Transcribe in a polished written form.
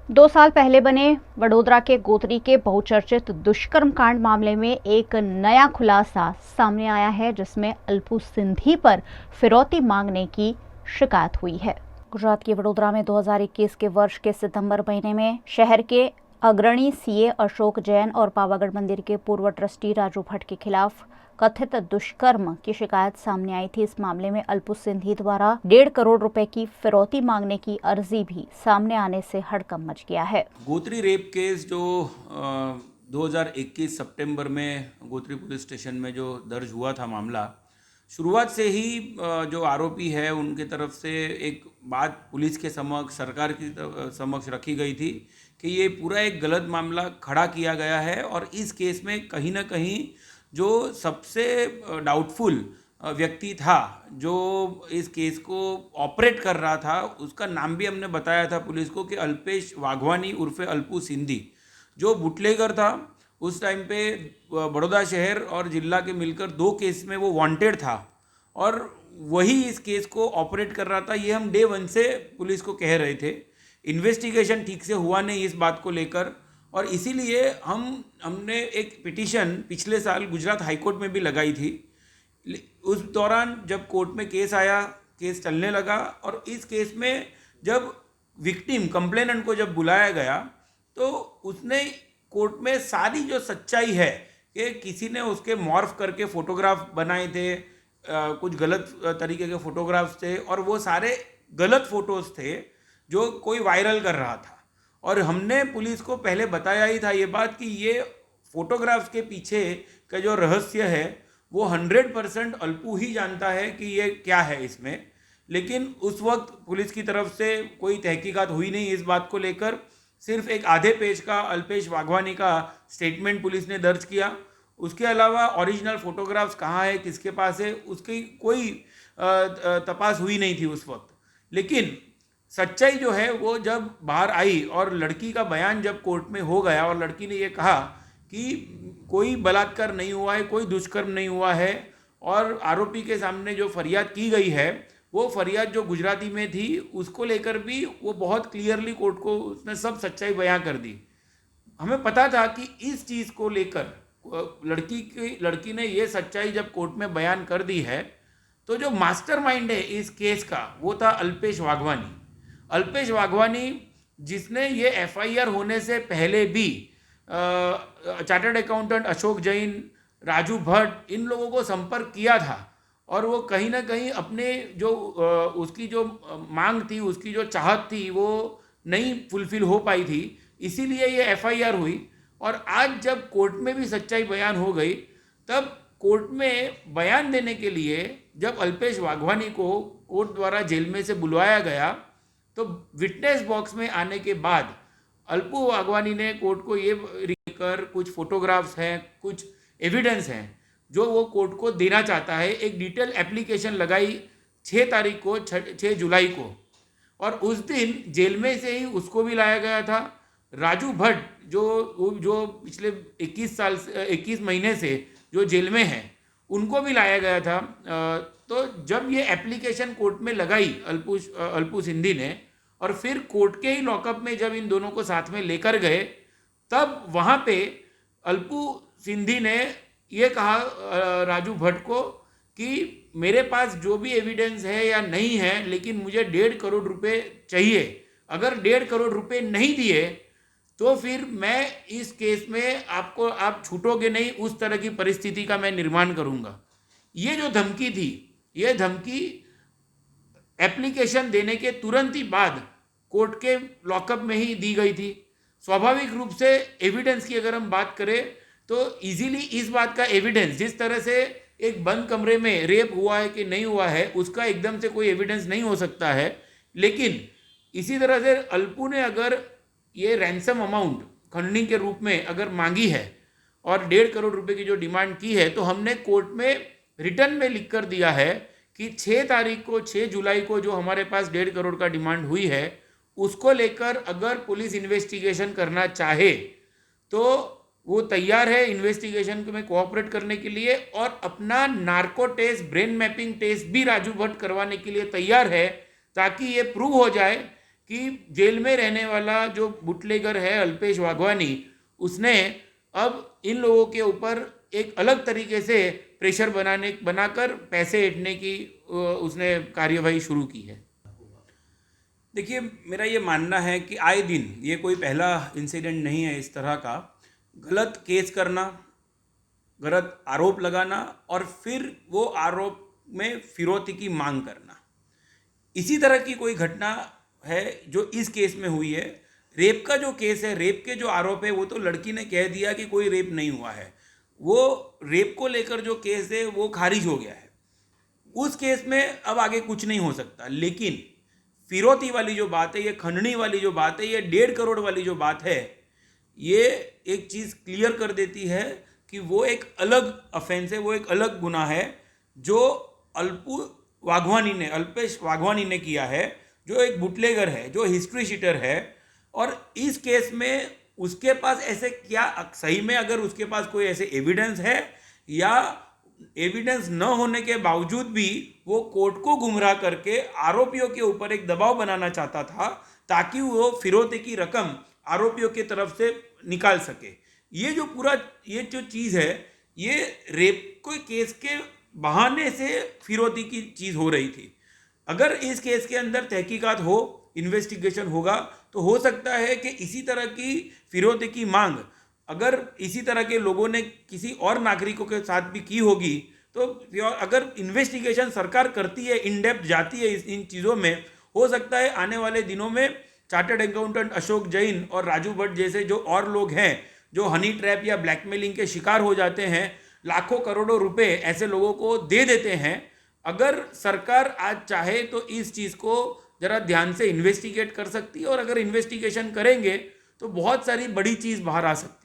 2 साल पहले बने वडोदरा के गोत्री के बहुचर्चित दुष्कर्म कांड मामले में एक नया खुलासा सामने आया है, जिसमें अलपू सिंधी पर फिरौती मांगने की शिकायत हुई है। गुजरात के वडोदरा में 2021 के वर्ष के सितंबर महीने में शहर के अग्रणी सीए अशोक जैन और पावागढ़ मंदिर के पूर्व ट्रस्टी राजू भट्ट के खिलाफ कथित दुष्कर्म की शिकायत सामने आई थी। इस मामले में अलपू सिंधी द्वारा 1.5 करोड़ रुपए की फिरौती मांगने की अर्जी भी सामने आने से हड़कंप मच गया है। गोत्री रेप केस जो 2021 सितंबर में गोत्री पुलिस स्टेशन में जो दर्ज हुआ था मामला, शुरुआत से ही जो आरोपी है उनके तरफ से एक बात पुलिस के समक्ष, सरकार की समक्ष रखी गई थी कि ये पूरा एक गलत मामला खड़ा किया गया है और इस केस में कहीं ना कहीं जो सबसे डाउटफुल व्यक्ति था, जो इस केस को ऑपरेट कर रहा था, उसका नाम भी हमने बताया था पुलिस को कि अल्पेश वाघवानी उर्फे अलपू सिंधी, जो बुटलेगर था। उस टाइम पे बड़ौदा शहर और जिला के मिलकर 2 केस में वो वांटेड था और वही इस केस को ऑपरेट कर रहा था। ये हम डे 1 से पुलिस को कह रहे थे। इन्वेस्टिगेशन ठीक से हुआ नहीं इस बात को लेकर और इसीलिए हमने एक पिटीशन पिछले साल गुजरात हाईकोर्ट में भी लगाई थी। उस दौरान जब कोर्ट में केस आया, केस चलने लगा और इस केस में जब विक्टिम कंप्लेनेंट को जब बुलाया गया तो उसने कोर्ट में सारी जो सच्चाई है कि किसी ने उसके मॉर्फ करके फ़ोटोग्राफ बनाए थे, कुछ गलत तरीके के फ़ोटोग्राफ्स थे और वो सारे गलत फ़ोटोज़ थे जो कोई वायरल कर रहा था। और हमने पुलिस को पहले बताया ही था ये बात कि ये फ़ोटोग्राफ्स के पीछे का जो रहस्य है वो 100% अलपू ही जानता है कि ये क्या है इसमें। लेकिन उस वक्त पुलिस की तरफ से कोई तहकीकात हुई नहीं इस बात को लेकर। सिर्फ एक आधे पेज का अल्पेश वाघवानी का स्टेटमेंट पुलिस ने दर्ज किया। उसके अलावा ओरिजिनल फ़ोटोग्राफ्स कहाँ है, किसके पास है, उसकी कोई तपास हुई नहीं थी उस वक्त। लेकिन सच्चाई जो है वो जब बाहर आई और लड़की का बयान जब कोर्ट में हो गया और लड़की ने ये कहा कि कोई बलात्कार नहीं हुआ है, कोई दुष्कर्म नहीं हुआ है और आरोपी के सामने जो फरियाद की गई है वो फरियाद जो गुजराती में थी उसको लेकर भी वो बहुत क्लियरली कोर्ट को उसने सब सच्चाई बयां कर दी। हमें पता था कि इस चीज़ को लेकर लड़की ने ये सच्चाई जब कोर्ट में बयान कर दी है तो जो मास्टरमाइंड है इस केस का वो था अल्पेश वाघवानी। अल्पेश वाघवानी जिसने ये एफआईआर होने से पहले भी चार्टर्ड अकाउंटेंट अशोक जैन, राजू भट्ट, इन लोगों को संपर्क किया था और वो कहीं ना कहीं अपने जो उसकी जो मांग थी, उसकी जो चाहत थी वो नहीं फुलफिल हो पाई थी, इसीलिए ये एफआईआर हुई। और आज जब कोर्ट में भी सच्चाई बयान हो गई तब कोर्ट में बयान देने के लिए जब अल्पेश वाघवानी को कोर्ट द्वारा जेल में से बुलवाया गया तो विटनेस बॉक्स में आने के बाद अलपू वाघवानी ने कोर्ट को ये कर कुछ फोटोग्राफ्स हैं, कुछ एविडेंस हैं जो वो कोर्ट को देना चाहता है। एक डिटेल एप्लीकेशन लगाई 6 तारीख को, 6 जुलाई को, और उस दिन जेल में से ही उसको भी लाया गया था। राजू भट्ट जो पिछले 21 महीने से जो जेल में हैं उनको भी लाया गया था। तो जब ये एप्लीकेशन कोर्ट में लगाई अलपू सिंधी ने और फिर कोर्ट के ही लॉकअप में जब इन दोनों को साथ में लेकर गए तब वहाँ पे अलपू सिंधी ने ये कहा राजू भट्ट को कि मेरे पास जो भी एविडेंस है या नहीं है लेकिन मुझे 1.5 करोड़ रुपए चाहिए। अगर 1.5 करोड़ रुपए नहीं दिए तो फिर मैं इस केस में आप छूटोगे नहीं, उस तरह की परिस्थिति का मैं निर्माण करूंगा। ये जो धमकी थी, ये धमकी एप्लीकेशन देने के तुरंत ही बाद कोर्ट के लॉकअप में ही दी गई थी। स्वाभाविक रूप से एविडेंस की अगर हम बात करें तो इजीली इस बात का एविडेंस, जिस तरह से एक बंद कमरे में रेप हुआ है कि नहीं हुआ है उसका एकदम से कोई एविडेंस नहीं हो सकता है। लेकिन इसी तरह से अलपू ने अगर ये रैंसम अमाउंट खंडनी के रूप में अगर मांगी है और 1.5 करोड़ रुपए की जो डिमांड की है तो हमने कोर्ट में रिटर्न में लिख कर दिया है कि 6 तारीख को, 6 जुलाई को जो हमारे पास 1.5 करोड़ का डिमांड हुई है उसको लेकर अगर पुलिस इन्वेस्टिगेशन करना चाहे तो वो तैयार है इन्वेस्टिगेशन में कोऑपरेट करने के लिए और अपना narco test, brain mapping test भी राजू भट्ट करवाने के लिए तैयार है ताकि ये प्रूव हो जाए कि जेल में रहने वाला जो बुटलेगर है अल्पेश वाघवानी, उसने अब इन लोगों के ऊपर एक अलग तरीके से प्रेशर बनाकर पैसे ऐंठने की उसने कार्यवाही शुरू की है। देखिए, मेरा ये मानना है कि आए दिन, ये कोई पहला इंसिडेंट नहीं है इस तरह का, गलत केस करना, गलत आरोप लगाना और फिर वो आरोप में फिरौती की मांग करना, इसी तरह की कोई घटना है जो इस केस में हुई है। रेप का जो केस है, रेप के जो आरोप है, वो तो लड़की ने कह दिया कि कोई रेप नहीं हुआ है। वो रेप को लेकर जो केस है वो खारिज हो गया है। उस केस में अब आगे कुछ नहीं हो सकता। लेकिन फिरौती वाली जो बात है, ये खंडनी वाली जो बात है, ये 1.5 करोड़ वाली जो बात है, ये एक चीज़ क्लियर कर देती है कि वो एक अलग अफेंस है, वो एक अलग गुनाह है जो अल्पेश वाघवानी ने किया है, जो एक बुटलेगर है, जो हिस्ट्री शीटर है। और इस केस में उसके पास ऐसे क्या, सही में अगर उसके पास कोई ऐसे एविडेंस है या एविडेंस न होने के बावजूद भी वो कोर्ट को गुमराह करके आरोपियों के ऊपर एक दबाव बनाना चाहता था ताकि वो फिरौती की रकम आरोपियों की तरफ से निकाल सके। ये जो चीज़ है, ये रेप के केस के बहाने से फिरौती की चीज़ हो रही थी। अगर इस केस के अंदर तहकीकात हो, इन्वेस्टिगेशन होगा, तो हो सकता है कि इसी तरह की फिरौती की मांग अगर इसी तरह के लोगों ने किसी और नागरिकों के साथ भी की होगी, तो अगर इन्वेस्टिगेशन सरकार करती है, इन डेप्थ जाती है इन चीज़ों में, हो सकता है आने वाले दिनों में चार्टर्ड अकाउंटेंट अशोक जैन और राजू भट्ट जैसे जो और लोग हैं जो हनी ट्रैप या ब्लैकमेलिंग के शिकार हो जाते हैं, लाखों करोड़ों रुपए ऐसे लोगों को दे देते हैं। अगर सरकार आज चाहे तो इस चीज़ को ज़रा ध्यान से इन्वेस्टिगेट कर सकती है, और अगर इन्वेस्टिगेशन करेंगे तो बहुत सारी बड़ी चीज़ बाहर आ सकती है।